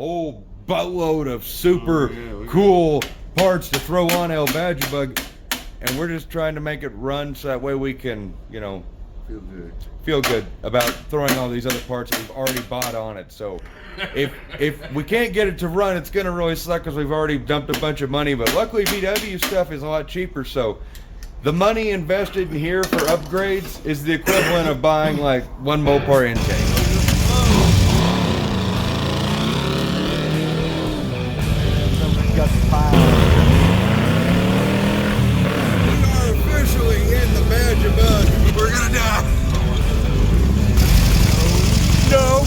whole boatload of super cool parts to throw on El Badger Bug, and we're just trying to make it run so that way we can, you know, feel good about throwing all these other parts that we've already bought on it. So if we can't get it to run, it's gonna really suck because we've already dumped a bunch of money. But luckily VW stuff is a lot cheaper, so the money invested in here for upgrades is the equivalent of buying like one Mopar intake. We are officially in the Badger Bug. We're gonna die. No.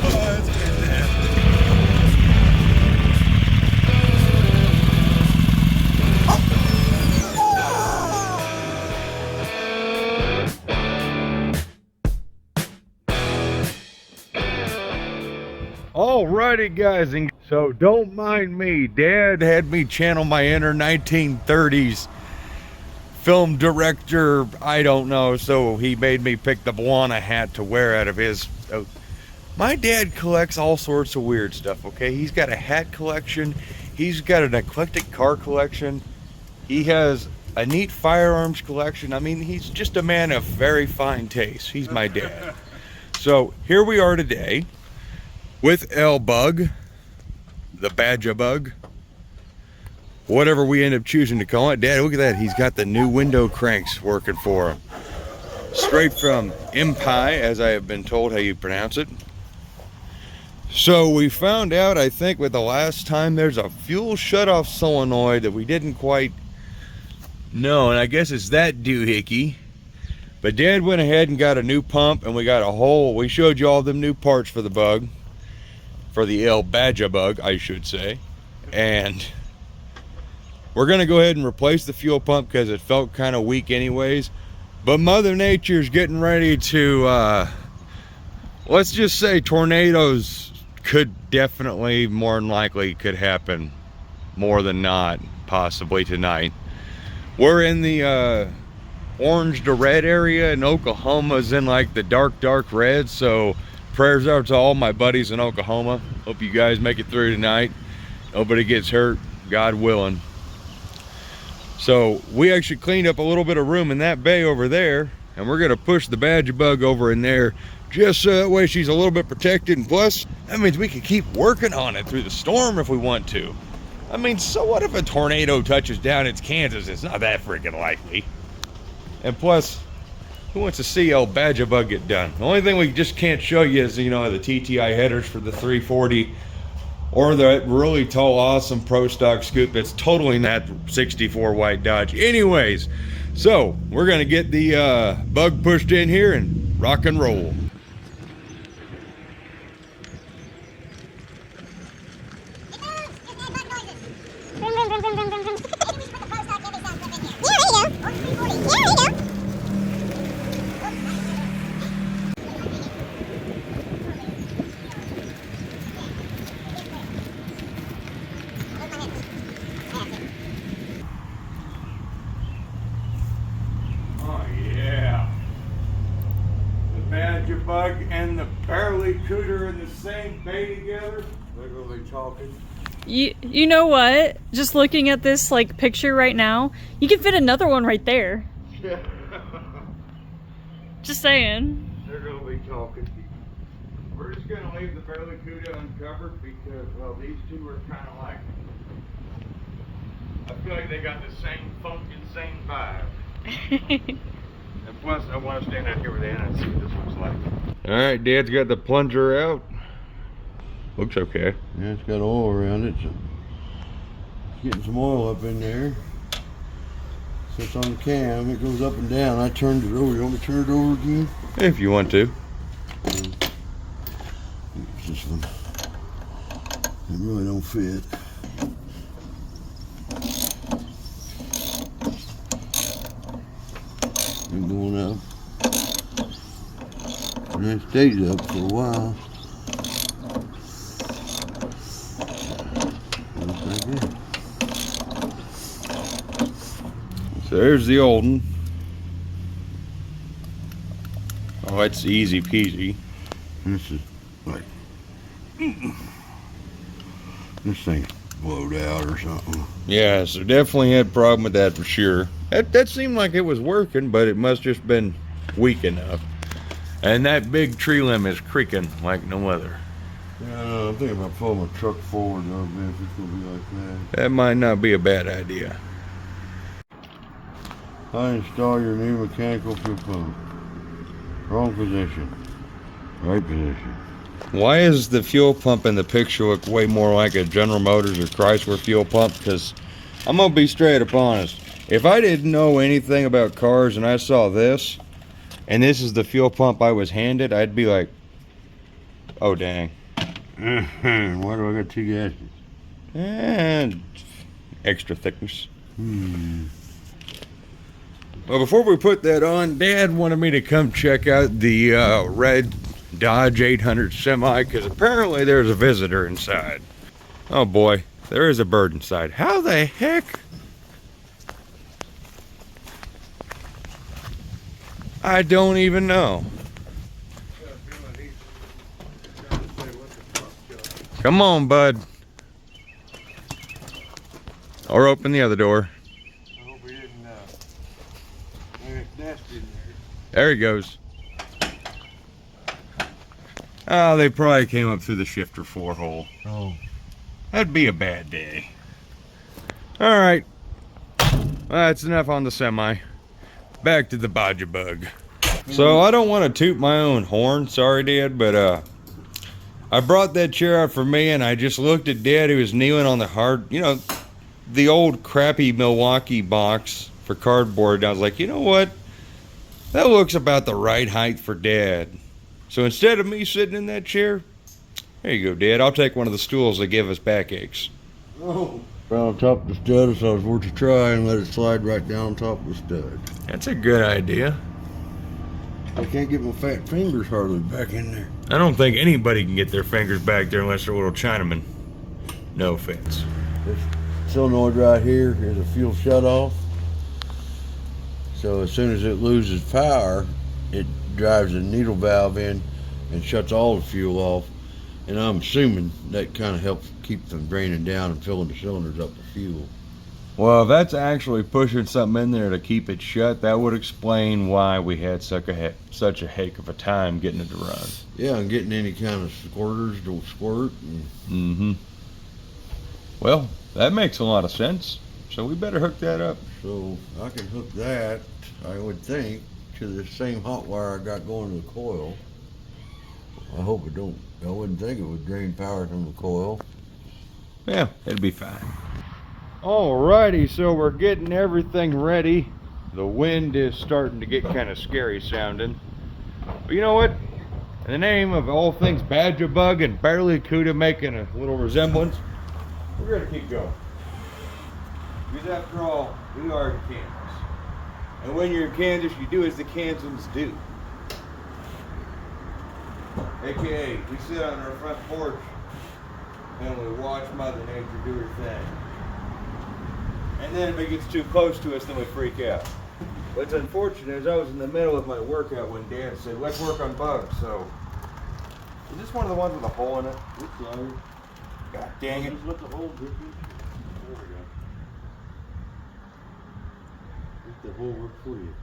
Oh, that's fantastic. Alrighty guys, and so don't mind me. Dad had me channel my inner 1930s film director, I don't know, so he made me pick the Baja hat to wear out of his. My dad collects all sorts of weird stuff, okay? He's got a hat collection, he's got an eclectic car collection, he has a neat firearms collection. I mean, he's just a man of very fine taste. He's my dad. So here we are today with El Bug, the Badger Bug, whatever we end up choosing to call it. Dad, look at that. He's got the new window cranks working for him. Straight from Impai, as I have been told how you pronounce it. So we found out, I think, with the last time, there's a fuel shutoff solenoid that we didn't quite know, and I guess it's that doohickey. But Dad went ahead and got a new pump, and we got a whole, we showed you all them new parts for the bug. For the El Badger Bug, I should say. And we're gonna go ahead and replace the fuel pump because it felt kind of weak anyways. But Mother Nature's getting ready to, let's just say tornadoes could definitely, more than likely, could happen more than not, possibly tonight. We're in the orange to red area, and Oklahoma's in like the dark red, so prayers out to all my buddies in Oklahoma. Hope you guys make it through tonight. Nobody gets hurt, God willing. So we actually cleaned up a little bit of room in that bay over there, and we're gonna push the Badger Bug over in there just so that way she's a little bit protected, and plus that means we can keep working on it through the storm if we want to. I mean, so what if a tornado touches down in Kansas? It's not that freaking likely. And plus, who wants to see El Badger Bug get done? The only thing we just can't show you is, you know, the TTI headers for the 340 or the really tall, awesome Pro Stock scoop that's totally not 64 white Dodge. Anyways, so we're gonna get the bug pushed in here and rock and roll. Bug and the barely cooter in the same bay together. They're gonna be talking. You know what? Just looking at this like picture right now, you can fit another one right there. Yeah. Just saying. They're gonna be talking. We're just gonna leave the barely cooter uncovered because, well, these two are kind of like, I feel like they got the same funk and same vibe. And plus, I want to stand out here with Anna and see what this looks like. All right, Dad's got the plunger out. Looks okay. Yeah, it's got oil around it, so it's getting some oil up in there. Sits on the cam, it goes up and down. I turned it over. You want me to turn it over again? If you want to. This one. It really don't fit. Been going up. And it stays up for a while. So there's the old one. Oh, it's easy peasy. This is like This thing's blowed out or something. Yeah, so definitely had a problem with that for sure. That seemed like it was working, but it must just been weak enough. And that big tree limb is creaking like no other. Yeah, I'm thinking about pulling my truck forward a little bit if it's gonna be like that. That might not be a bad idea. I install your new mechanical fuel pump. Wrong position. Right position. Why is the fuel pump in the picture look way more like a General Motors or Chrysler fuel pump? Because I'm gonna be straight up honest. If I didn't know anything about cars and I saw this, and this is the fuel pump I was handed, I'd be like, oh dang. Why do I got two gases? And extra thickness. Well, before we put that on, Dad wanted me to come check out the red Dodge 800 semi, because apparently there's a visitor inside. Oh boy, there is a bird inside. How the heck? I don't even know. Come on, bud. Or open the other door. I hope we didn't, it's nasty in there. There he goes. Oh, they probably came up through the shifter floor hole. Oh. That'd be a bad day. All right. Well, that's enough on the semi. Back to the Baja bug. So I don't want to toot my own horn, sorry Dad, but I brought that chair out for me and I just looked at Dad who was kneeling on the hard, you know, the old crappy Milwaukee box for cardboard. And I was like, you know what? That looks about the right height for Dad. So instead of me sitting in that chair, there you go, Dad. I'll take one of the stools that give us backaches. Oh. Right on top of the stud, so I was worth a try and let it slide right down on top of the stud. That's a good idea. I can't get my fat fingers hardly back in there. I don't think anybody can get their fingers back there unless they're a little Chinaman. No offense. This solenoid right here is a fuel shutoff. So as soon as it loses power, it drives a needle valve in and shuts all the fuel off. And I'm assuming that kind of helps keep them draining down and filling the cylinders up with fuel. Well, if that's actually pushing something in there to keep it shut, that would explain why we had such a heck of a time getting it to run. Yeah, and getting any kind of squirters to squirt. Mm-hmm. Well, that makes a lot of sense. So we better hook that up. So I can hook that, I would think, to the same hot wire I got going to the coil. I hope it don't. I wouldn't think it would drain power from the coil. Yeah, it'll be fine. Alrighty, so we're getting everything ready. The wind is starting to get kind of scary sounding. But you know what? In the name of all things Baja bug and Barely Cuda making a little resemblance, we're gonna keep going. Because after all, we are in Kansas. And when you're in Kansas, you do as the Kansans do. AKA, we sit on our front porch and we watch Mother Nature do her thing. And then if it gets too close to us, then we freak out. What's unfortunate is I was in the middle of my workout when Dad said, let's work on bugs. So, is this one of the ones with a hole in it? Looks like it. God dang it. Just let the hole drip in. There we go. Make the hole work for you.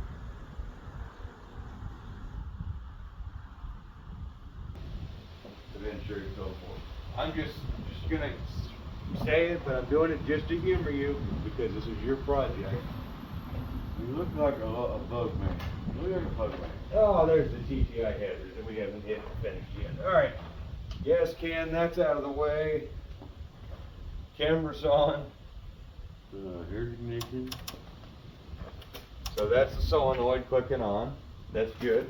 I'm just gonna say it, but I'm doing it just to humor you because this is your project. You look like a bug man. You look like a bug man. Oh, there's the TTI headers that we haven't hit and finished yet. All right. Yes, Ken, that's out of the way. Camera's on. Air ignition. So that's the solenoid clicking on. That's good.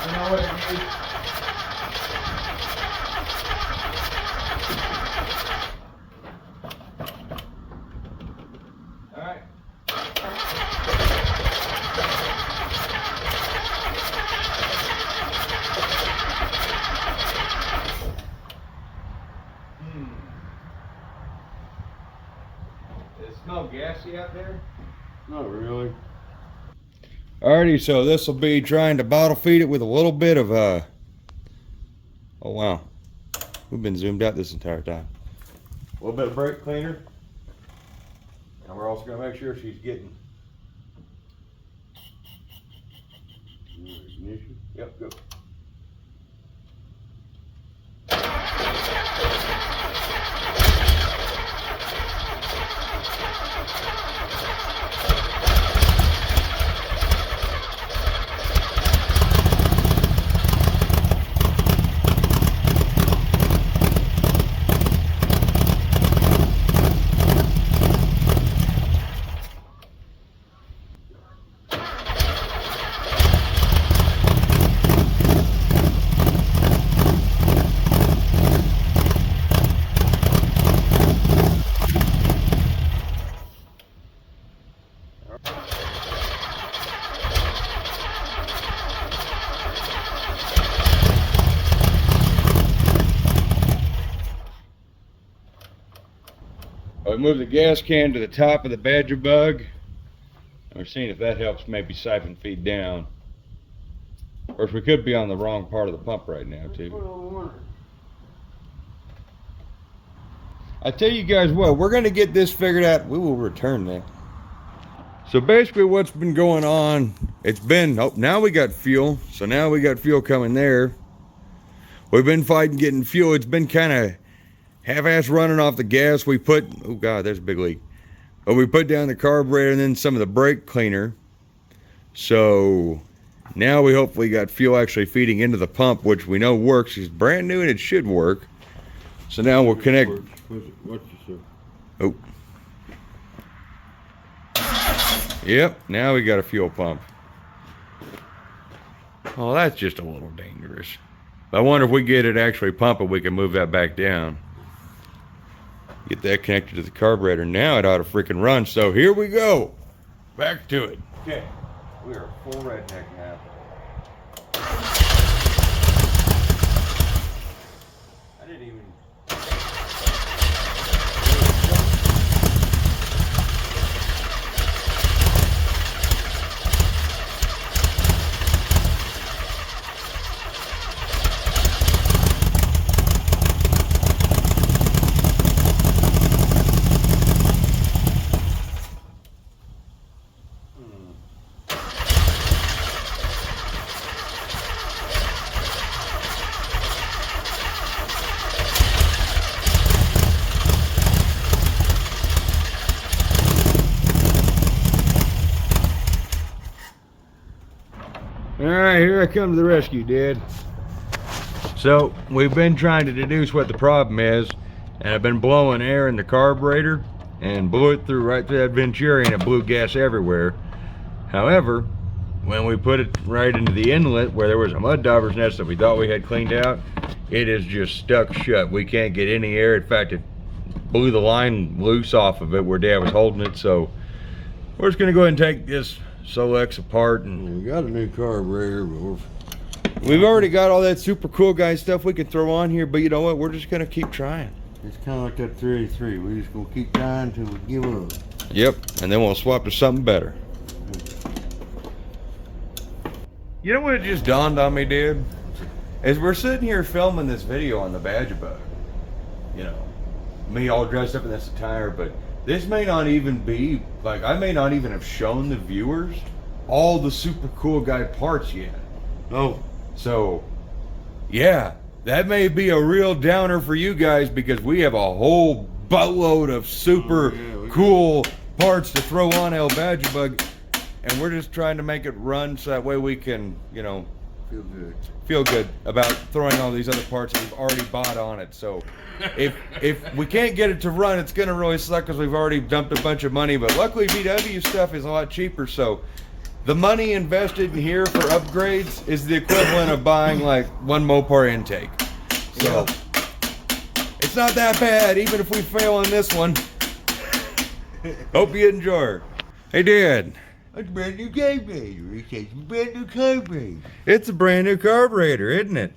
You know what it needs? All right. Does it smell gassy out there? Not really. Alrighty, so this will be trying to bottle feed it with a little bit of oh wow, we've been zoomed out this entire time. A little bit of brake cleaner, and we're also going to make sure she's getting Ignition. yep, go. We move the gas can to the top of the Badger bug, and we're seeing if that helps maybe siphon feed down. Of course, we could be on the wrong part of the pump right now too. I tell you guys what, we're going to get this figured out. We will return that. So basically what's been going on, it's been, oh, now we got fuel. So now we got fuel coming there. We've been fighting getting fuel. It's been kind of half-ass running off the gas. We put, oh God, there's a big leak. But we put down the carburetor and then some of the brake cleaner. So now we hopefully got fuel actually feeding into the pump, which we know works. It's brand new and it should work. So now we'll connect. What's this? Oh. Yep, now we got a fuel pump. Oh, that's just a little dangerous. I wonder if we get it actually pumping, we can move that back down. Get that connected to the carburetor. Now it ought to freaking run. So here we go. Back to it. Okay, we are full redneck now. I didn't even... Alright, here I come to the rescue, Dad. So, we've been trying to deduce what the problem is, and I've been blowing air in the carburetor, and blew it right through that Venturi, and it blew gas everywhere. However, when we put it right into the inlet, where there was a mud dauber's nest that we thought we had cleaned out, it is just stuck shut. We can't get any air. In fact, it blew the line loose off of it where Dad was holding it, so we're just gonna go ahead and take this Solex apart, and We got a new carburetor, but we've already got all that super cool guy stuff we can throw on here, but you know what, we're just gonna keep trying. it's kind of like that 383. We're just gonna keep trying till we give up. Yep, and then we'll swap to something better. You know what it just dawned on me, dude? As we're sitting here filming this video on the Badger bug, you know, me all dressed up in this attire, but this may not even be, like, I may not even have shown the viewers all the super cool guy parts yet. Oh, So, yeah, that may be a real downer for you guys because we have a whole boatload of super we cool parts to throw on El Badger Bug, and we're just trying to make it run so that way we can, you know, feel good. feel good about throwing all these other parts that we've already bought on it. So if we can't get it to run, it's gonna really suck because we've already dumped a bunch of money, but luckily VW stuff is a lot cheaper. So the money invested in here for upgrades is the equivalent of buying like one Mopar intake. So it's not that bad, even if we fail on this one. Hope you enjoy. Hey Dad. It's a brand new carburetor. It's a brand new carburetor. It's a brand new carburetor, isn't it?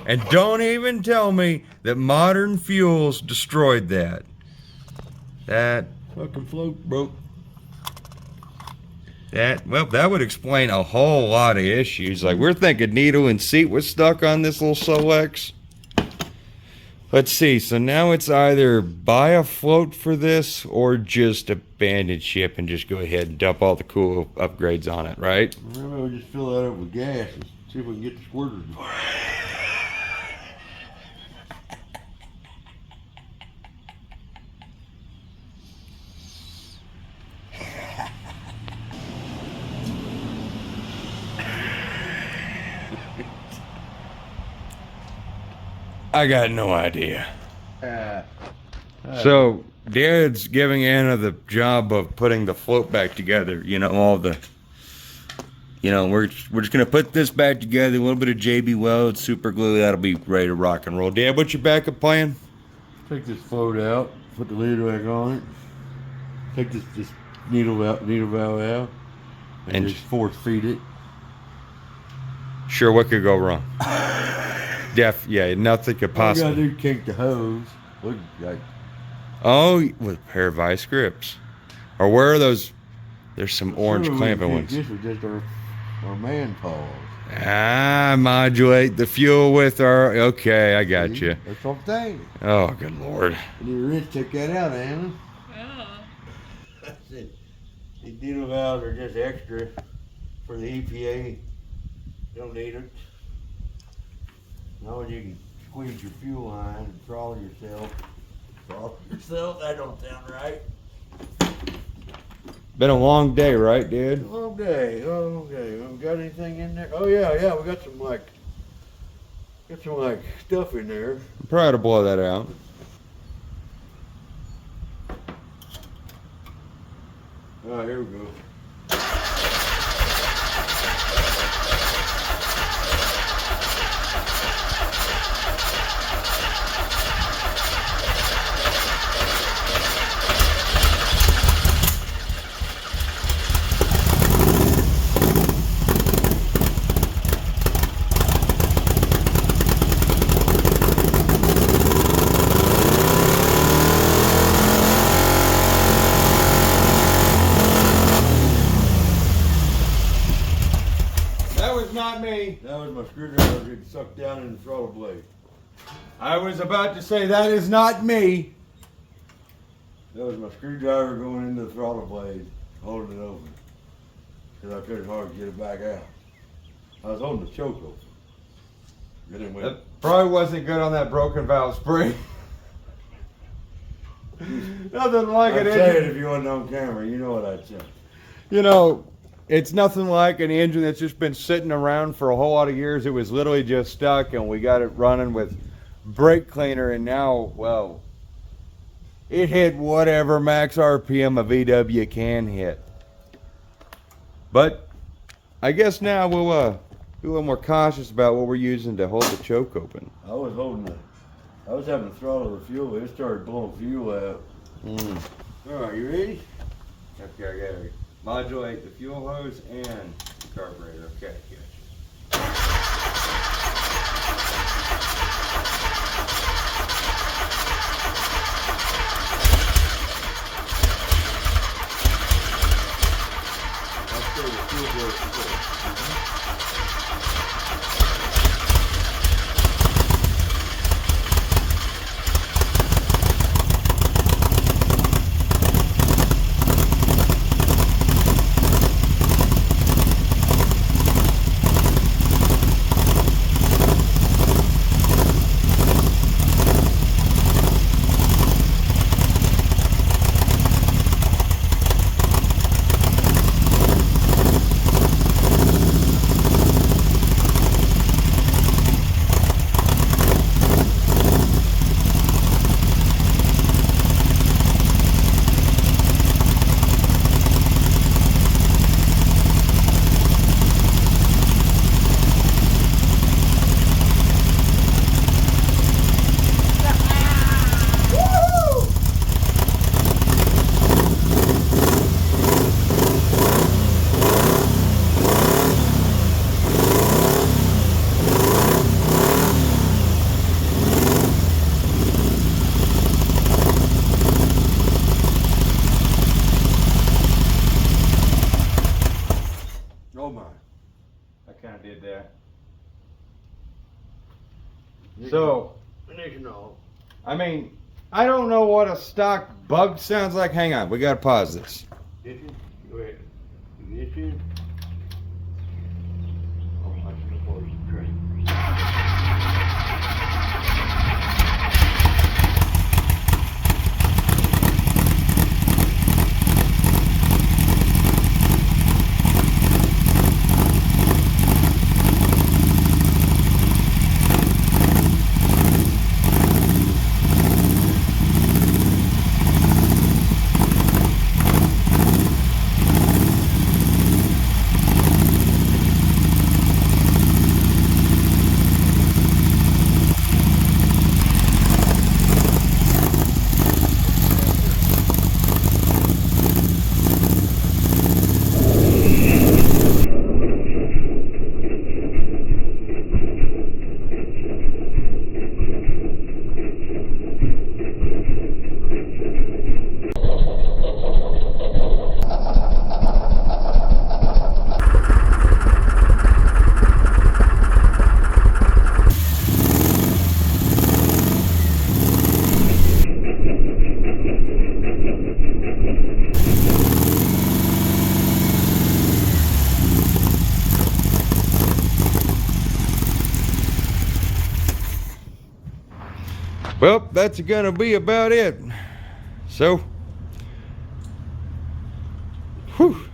And don't even tell me that modern fuels destroyed that. That Fucking float broke. That would explain a whole lot of issues. Like, we're thinking needle and seat was stuck on this little Solex. Let's see, so now it's either buy a float for this or just abandon ship and just go ahead and dump all the cool upgrades on it, right? Maybe we'll just fill that up with gas and see if we can get the squirters. I got no idea. So Dad's giving Anna the job of putting the float back together. You know, all the, you know, we're just gonna put this back together. A little bit of JB Weld, super glue. That'll be ready to rock and roll. Dad, what's your backup plan? Take this float out, put the lid back on it. Take this needle valve out, and just force feed it. Sure, what could go wrong? Yeah, nothing could possibly. All you gotta do is kink the hose. Look, like, oh, with a pair of vice grips. Or where are those? There's some orange clamping ones. This was just our man paws. Modulate the fuel with our. Okay, I got you. That's what I'm saying. Oh, good lord. I need a wrench to take that out, Anna. Yeah. That's it. These needle valves are just extra for the EPA. Don't need it. Now you can squeeze your fuel line and throttle yourself. Throttle yourself? That don't sound right. Been a long day, right, Dad? Long day. Oh, okay. We got anything in there? Oh yeah. We got some like stuff in there. I'm proud to blow that out. All right, here we go. Not me. That was my screwdriver getting sucked down in the throttle blade. I was about to say that is not me. That was my screwdriver going into the throttle blade, holding it open. Because I couldn't hardly get it back out. I was holding the choke open. Then it went. That probably wasn't good on that broken valve spring. Nothing like I'd an say it engine. if you wasn't on camera, you know what I'd say. You know, it's nothing like an engine that's just been sitting around for a whole lot of years. It was literally just stuck, and we got it running with brake cleaner, and now, well, it hit whatever max RPM a VW can hit. But I guess now we'll be a little more cautious about what we're using to hold the choke open. I was having to throttle the fuel. It started blowing fuel out. All right, you ready? Okay, I got it. Modulate the fuel hose and the carburetor. Okay, gotcha. That's where the fuel goes. did that. So, I mean, I don't know what a stock bug sounds like. Hang on, we gotta pause this. Go ahead. Ignition. Oh, I should have paused the train. Well, that's gonna be about it. So, whew,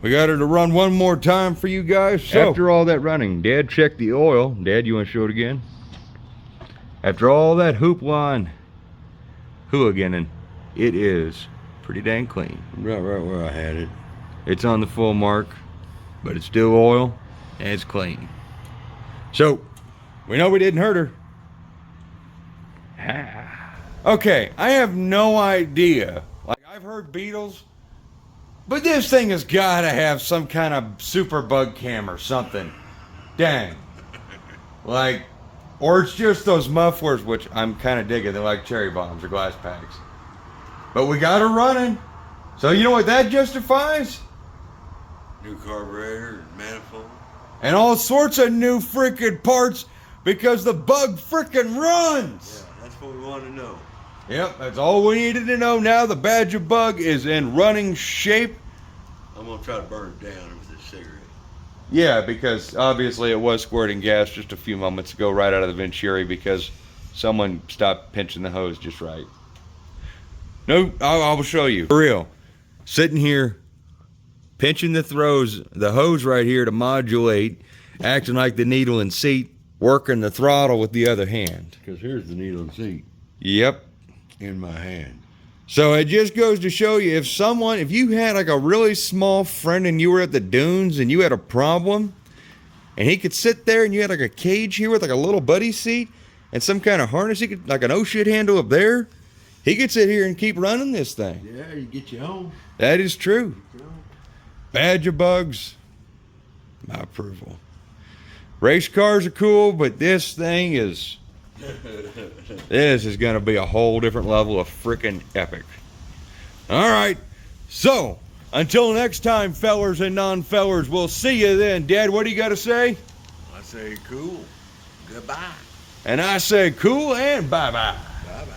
we got her to run one more time for you guys. So, after all that running, Dad checked the oil. Dad, you want to show it again? After all that hoopla and hooliganing, it is pretty dang clean. Right where I had it. It's on the full mark, but it's still oil and it's clean. So, we know we didn't hurt her. Okay, I have no idea. Like, I've heard beetles, but this thing has got to have some kind of super bug cam or something. Dang. Like, or it's just those mufflers, which I'm kind of digging. They're like cherry bombs or glass packs. But we got her running. So you know what that justifies? New carburetor, manifold. And all sorts of new freaking parts because the bug freaking runs. Yeah, that's what we want to know. Yep, that's all we needed to know. Now the Badger bug is in running shape. I'm going to try to burn it down with a cigarette. Yeah, because obviously it was squirting gas just a few moments ago right out of the Venturi because someone stopped pinching the hose just right. No, I will show you. For real. Sitting here, pinching the hose right here to modulate, acting like the needle and seat, working the throttle with the other hand. Because here's the needle and seat. Yep. In my hand. So it just goes to show you, if you had like a really small friend and you were at the dunes and you had a problem and he could sit there and you had like a cage here with like a little buddy seat and some kind of harness, he could, like an oh-shit handle up there, he could sit here and keep running this thing. Yeah, you get you home. That is true. Badger bugs, my approval. Race cars are cool, but this thing is... this is gonna be a whole different level of freaking epic. All right, so until next time, fellers and non-fellers, we'll see you then. Dad, what do you got to say? I say cool. Goodbye. And I say cool and bye-bye. Bye-bye.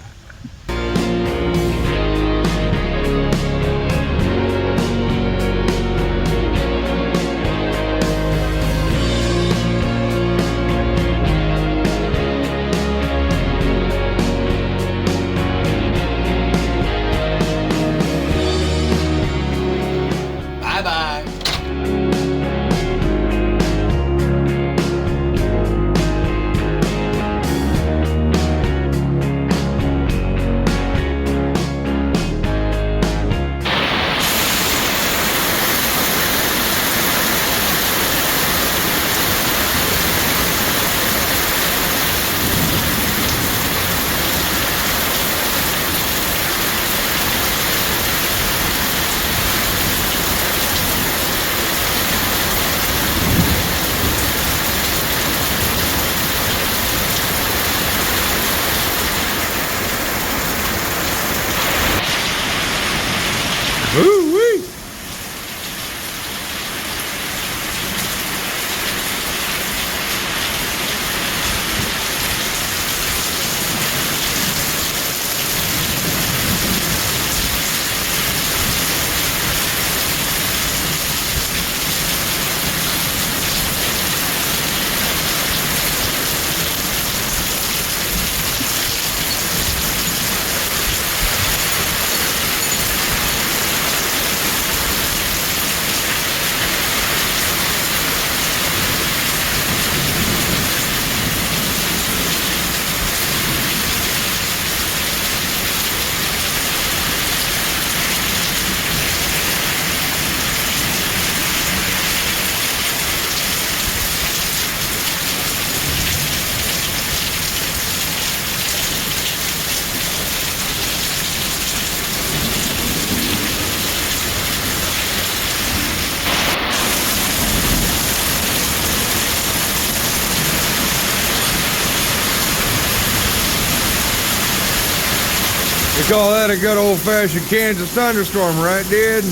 Call that a good old-fashioned Kansas thunderstorm, right, dude?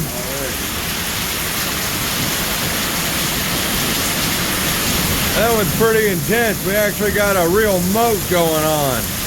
That was pretty intense. We actually got a real moat going on.